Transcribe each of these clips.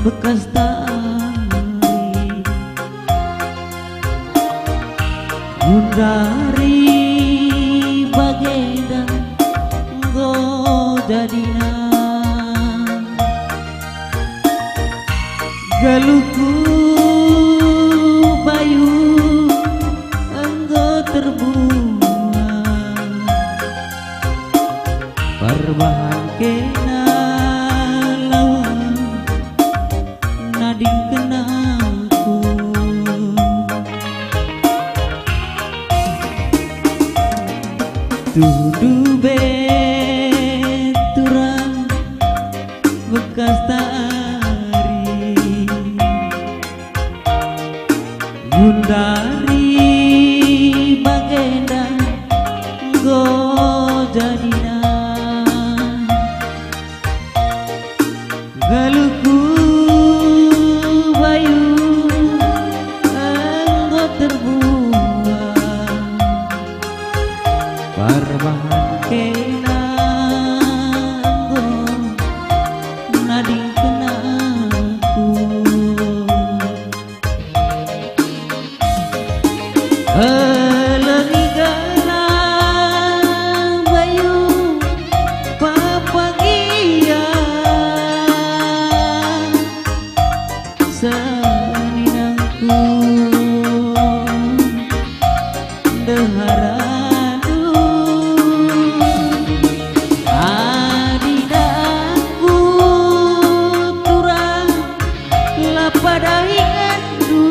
bekas tari Gundari bagenda nggo jadina galuku bayu enggo terbuang perbahan kena lawan nading kenalku tudu beturang bekas tari Gundari bagenda nggo jadina galuku bayu enggo terbuang perbahan kena nggo nading kenalku Lengi gelang bayu papagia seninangku deharadu adinaku turang lapadai endu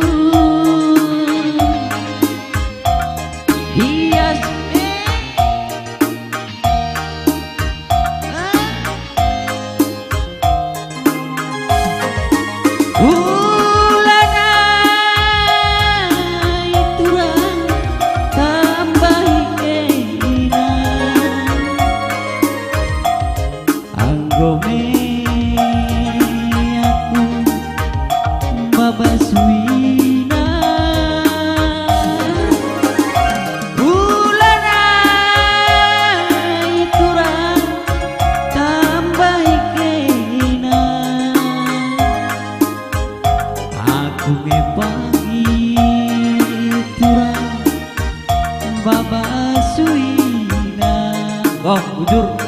hias ulana iturang tambahi kena anggone aku babasuina pagi turang babasuina oh jujur